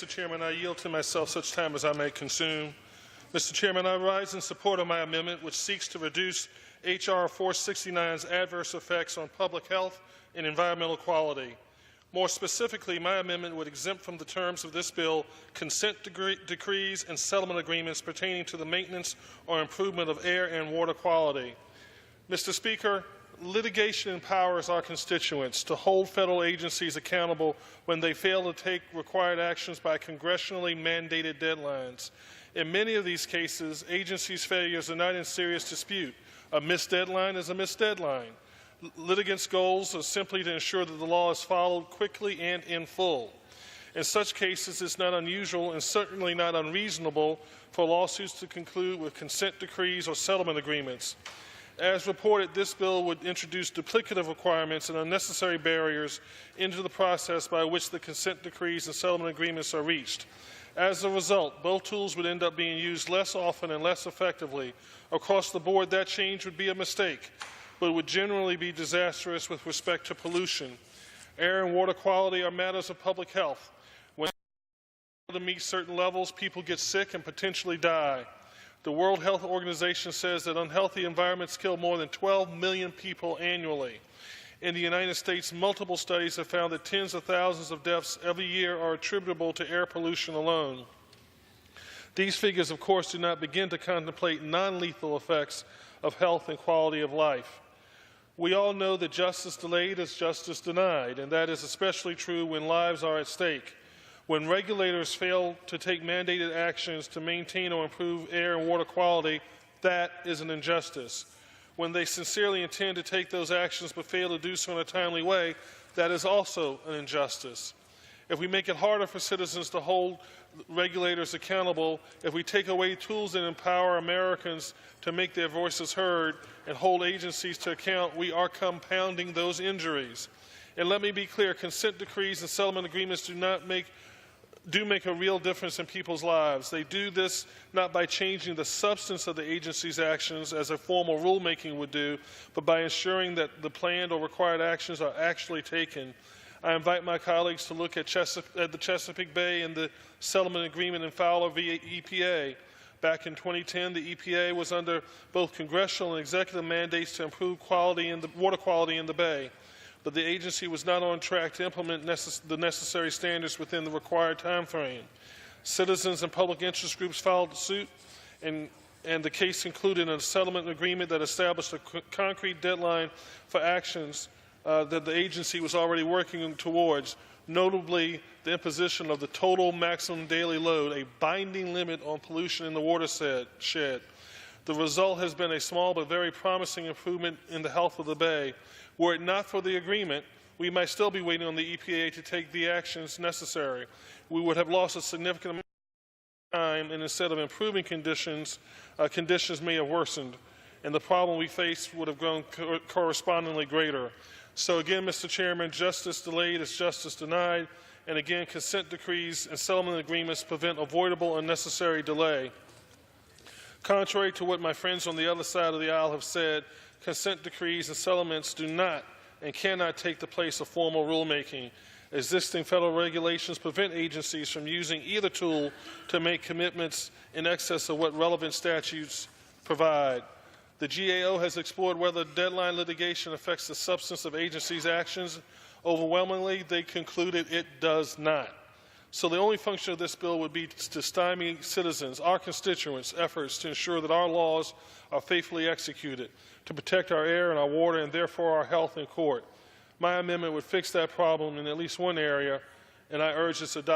Mr. Chairman, I yield to myself such time as I may consume. Mr. Chairman, I rise in support of my amendment, which seeks to reduce H.R. 469's adverse effects on public health and environmental quality. More specifically, my amendment would exempt from the terms of this bill consent decrees and settlement agreements pertaining to the maintenance or improvement of air and water quality. Mr. Speaker, litigation empowers our constituents to hold federal agencies accountable when they fail to take required actions by congressionally mandated deadlines. In many of these cases, agencies' failures are not in serious dispute. A missed deadline is a missed deadline. Litigants' goals are simply to ensure that the law is followed quickly and in full. In such cases, it's not unusual and certainly not unreasonable for lawsuits to conclude with consent decrees or settlement agreements. As reported, this bill would introduce duplicative requirements and unnecessary barriers into the process by which the consent decrees and settlement agreements are reached. As a result, both tools would end up being used less often and less effectively. Across the board, that change would be a mistake, but would generally be disastrous with respect to pollution. Air and water quality are matters of public health. When to meet certain levels, people get sick and potentially die. The World Health Organization says that unhealthy environments kill more than 12 million people annually. In the United States, multiple studies have found that tens of thousands of deaths every year are attributable to air pollution alone. These figures, of course, do not begin to contemplate non-lethal effects of health and quality of life. We all know that justice delayed is justice denied, and that is especially true when lives are at stake. When regulators fail to take mandated actions to maintain or improve air and water quality, that is an injustice. When they sincerely intend to take those actions but fail to do so in a timely way, that is also an injustice. If we make it harder for citizens to hold regulators accountable, if we take away tools that empower Americans to make their voices heard and hold agencies to account, we are compounding those injuries. And let me be clear, consent decrees and settlement agreements do make a real difference in people's lives. They do this not by changing the substance of the agency's actions as a formal rulemaking would do, but by ensuring that the planned or required actions are actually taken. I invite my colleagues to look at the Chesapeake Bay and the settlement agreement in Fowler v. EPA. Back in 2010, the EPA was under both congressional and executive mandates to improve water quality in the Bay, but the agency was not on track to implement the necessary standards within the required time frame. Citizens and public interest groups filed suit, and the case included a settlement agreement that established a concrete deadline for actions that the agency was already working towards, notably the imposition of the total maximum daily load, a binding limit on pollution in the watershed. The result has been a small but very promising improvement in the health of the Bay. Were it not for the agreement, we might still be waiting on the EPA to take the actions necessary. We would have lost a significant amount of time, and instead of improving conditions, conditions may have worsened, and the problem we face would have grown correspondingly greater. So again, Mr. Chairman, justice delayed is justice denied, and again, consent decrees and settlement agreements prevent avoidable unnecessary delay. Contrary to what my friends on the other side of the aisle have said, consent decrees and settlements do not and cannot take the place of formal rulemaking. Existing federal regulations prevent agencies from using either tool to make commitments in excess of what relevant statutes provide. The GAO has explored whether deadline litigation affects the substance of agencies' actions. Overwhelmingly, they concluded it does not. So the only function of this bill would be to stymie citizens, our constituents' efforts to ensure that our laws are faithfully executed, to protect our air and our water and therefore our health in court. My amendment would fix that problem in at least one area, and I urge its adoption.